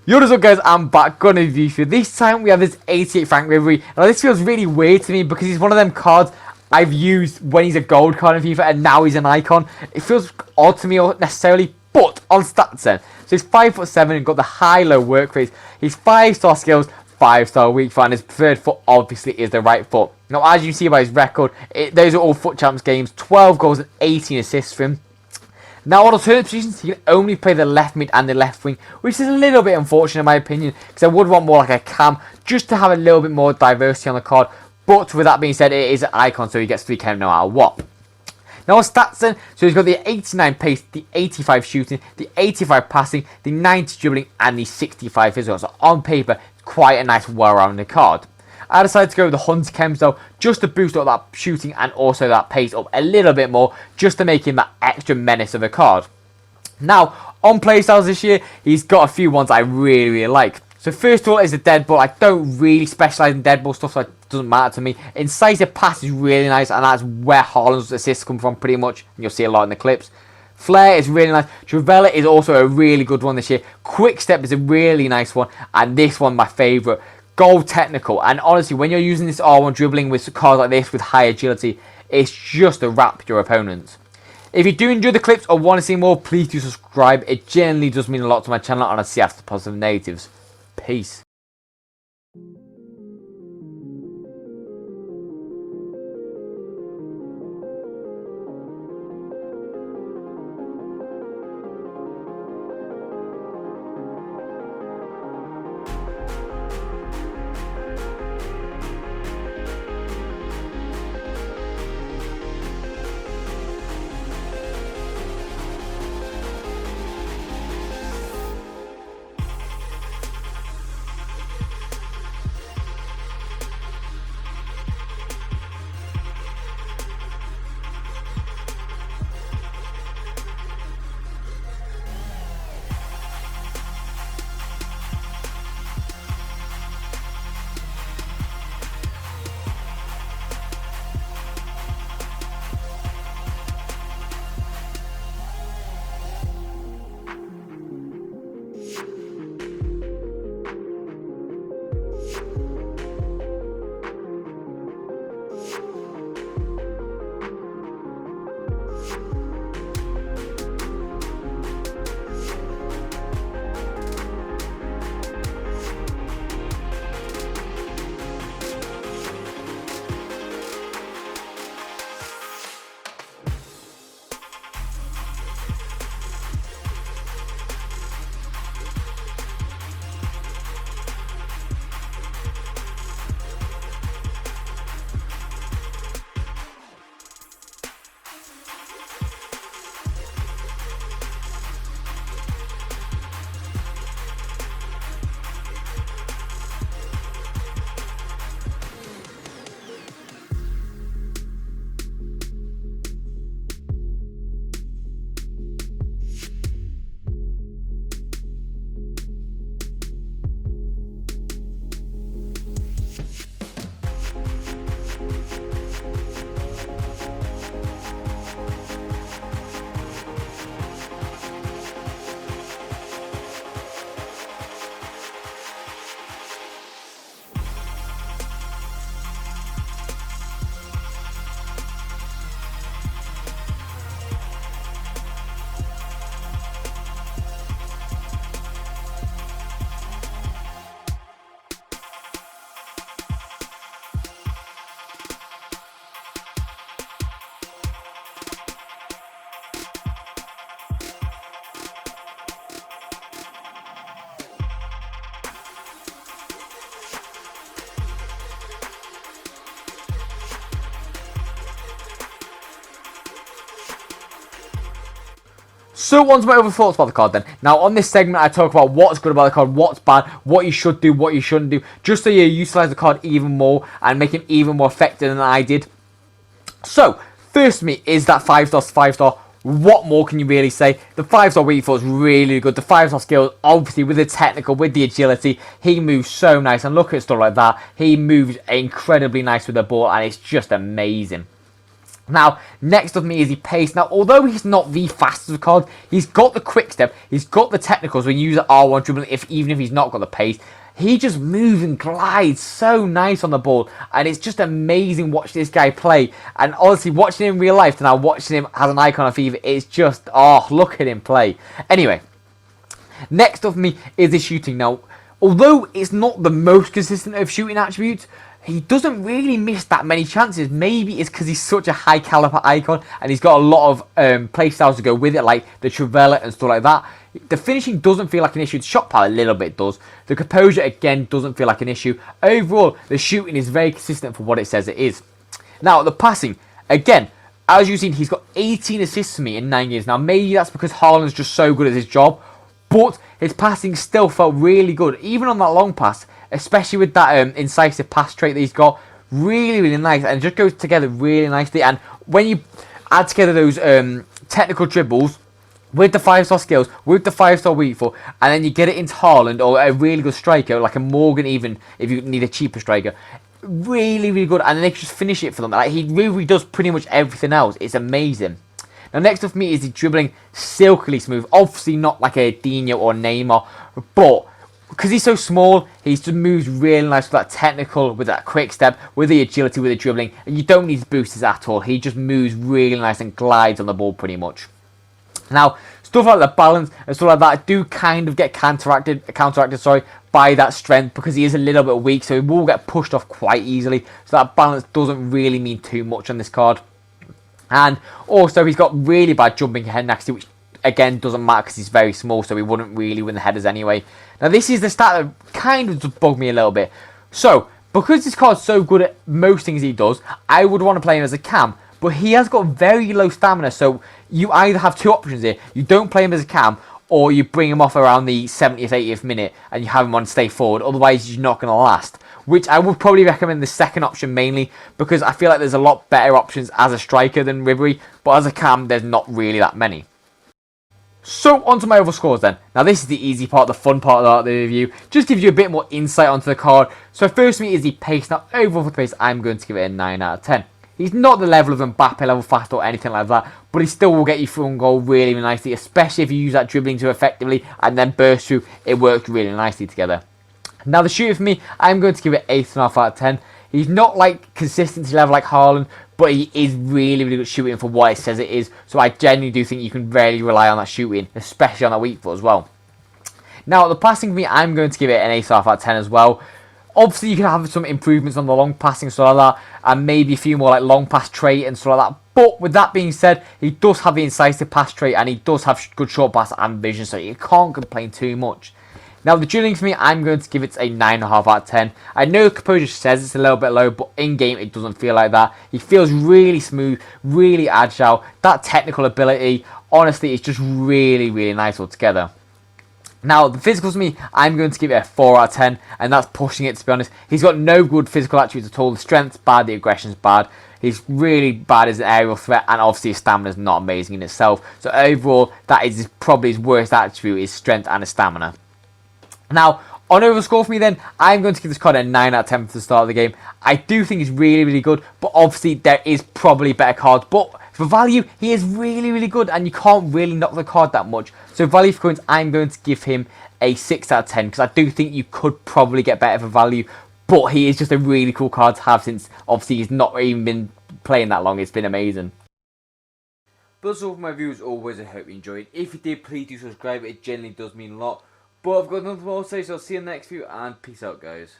Yo, what's up guys, I'm back, got a review for you. This time we have this 88 Frank Ribery. Now this feels really weird to me because he's one of them cards I've used when he's a gold card in FIFA and now he's an icon. It feels odd to me necessarily, but on stats then. So he's 5'7" and got the high-low work rate. He's 5-star skills, 5-star weak foot, and his preferred foot obviously is the right foot. Now as you see by his record, those are all FUT Champs games, 12 goals and 18 assists for him. Now, on alternate positions, he can only play the left mid and the left wing, which is a little bit unfortunate in my opinion, because I would want more like a cam, just to have a little bit more diversity on the card. But with that being said, it is an icon, so he gets 3 cam no matter what. Now, on stats then, so he's got the 89 pace, the 85 shooting, the 85 passing, the 90 dribbling, and the 65 physical. So on paper, quite a nice well-rounded card. I decided to go with the Hunter Chems though, just to boost up that shooting and also that pace up a little bit more, just to make him that extra menace of a card. Now, on playstyles this year, he's got a few ones I really like. So first of all is the dead ball. I don't really specialise in dead ball stuff, so it doesn't matter to me. Incisive pass is really nice, and that's where Haaland's assists come from pretty much. You'll see a lot in the clips. Flair is really nice. Travella is also a really good one this year. Quick step is a really nice one, and this one my favourite. Goal technical, and honestly when you're using this R1 dribbling with cards like this with high agility, it's just to wrap your opponents. If you do enjoy the clips or want to see more, please do subscribe. It generally does mean a lot to my channel, and I see after positive and negatives. Peace. So on to my other thoughts about the card then. Now on this segment I talk about what's good about the card, what's bad, what you should do, what you shouldn't do, just so you utilise the card even more and make him even more effective than I did. So, first to me is that 5-star. What more can you really say? The 5-star weak foot is really good. The 5-star skills, obviously with the technical, with the agility, he moves so nice. And look at stuff like that. He moves incredibly nice with the ball and it's just amazing. Now, next up me is the pace. Now, although he's not the fastest of cards, he's got the quick step, he's got the technicals when you use R1 dribbling, even if he's not got the pace. He just moves and glides so nice on the ball, and it's just amazing watching this guy play. And honestly, watching him in real life, and now watching him as an icon of FIFA, it's just, oh, look at him play. Anyway, next up for me is the shooting. Now, although it's not the most consistent of shooting attributes, he doesn't really miss that many chances. Maybe it's because he's such a high caliber icon and he's got a lot of play styles to go with it, like the Trivela and stuff like that. The finishing doesn't feel like an issue. The shot power a little bit does. The composure, again, doesn't feel like an issue. Overall, the shooting is very consistent for what it says it is. Now, the passing, again, as you've seen, he's got 18 assists for me in 9 games. Now, maybe that's because Haaland's just so good at his job, but his passing still felt really good, even on that long pass, especially with that incisive pass trait that he's got. Really, really nice, and it just goes together really nicely. And when you add together those technical dribbles with the 5-star skills, with the 5-star weak foot, and then you get it into Haaland or a really good striker, like a Morgan even, if you need a cheaper striker. Really, really good, and then they can just finish it for them. Like, he really does pretty much everything else. It's amazing. Now, next up for me is the dribbling silkily smooth. Obviously not like a Dino or Neymar, but because he's so small, he just moves really nice with that technical, with that quick step, with the agility, with the dribbling, and you don't need boosters at all. He just moves really nice and glides on the ball pretty much. Now, stuff like the balance and stuff like that do kind of get counteracted by that strength, because he is a little bit weak, so he will get pushed off quite easily. So that balance doesn't really mean too much on this card. And also, he's got really bad jumping head next to, which again doesn't matter because he's very small, so he wouldn't really win the headers anyway. Now, this is the stat that kind of just bugged me a little bit. So, because this card's so good at most things he does, I would want to play him as a cam. But he has got very low stamina, so you either have two options here. You don't play him as a cam, or you bring him off around the 70th, 80th minute, and you have him on stay forward. Otherwise, you're not going to last. Which I would probably recommend the second option mainly, because I feel like there's a lot better options as a striker than Ribery, but as a cam, there's not really that many. So, onto my overall scores then. Now, this is the easy part, the fun part of the review. Just gives you a bit more insight onto the card. So, first for me is the pace. Now, overall for the pace, I'm going to give it a 9 out of 10. He's not the level of Mbappe level fast or anything like that, but he still will get you through and goal really, really nicely, especially if you use that dribbling too effectively and then burst through. It works really nicely together. Now, the shooting for me, I'm going to give it 8.5 out of 10. He's not like consistency level like Haaland, but he is really, really good shooting for what it says it is. So I genuinely do think you can really rely on that shooting, especially on that weak foot as well. Now, the passing for me, I'm going to give it an 8.5 out of 10 as well. Obviously, you can have some improvements on the long passing, stuff like that, and maybe a few more like long pass trait and stuff like that. But with that being said, he does have the incisive pass trait, and he does have good short pass and vision, so you can't complain too much. Now, the dribbling for me, I'm going to give it a 9.5 out of 10. I know composure says it's a little bit low, but in-game, it doesn't feel like that. He feels really smooth, really agile. That technical ability, honestly, it's just really, really nice altogether. Now, the physicals for me, I'm going to give it a 4 out of 10, and that's pushing it, to be honest. He's got no good physical attributes at all. The strength's bad, the aggression's bad. He's really bad as an aerial threat, and obviously his stamina's not amazing in itself. So overall, that is probably his worst attribute, his strength and his stamina. Now, on overall score for me then, I'm going to give this card a 9 out of 10 for the start of the game. I do think it's really, really good, but obviously there is probably better cards. But for value, he is really, really good, and you can't really knock the card that much. So value for coins, I'm going to give him a 6 out of 10, because I do think you could probably get better for value. But he is just a really cool card to have, since obviously he's not even been playing that long. It's been amazing. But that's all for my view as always. I hope you enjoyed. If you did, please do subscribe. It generally does mean a lot. But I've got nothing more to say, so I'll see you in the next video, and peace out, guys.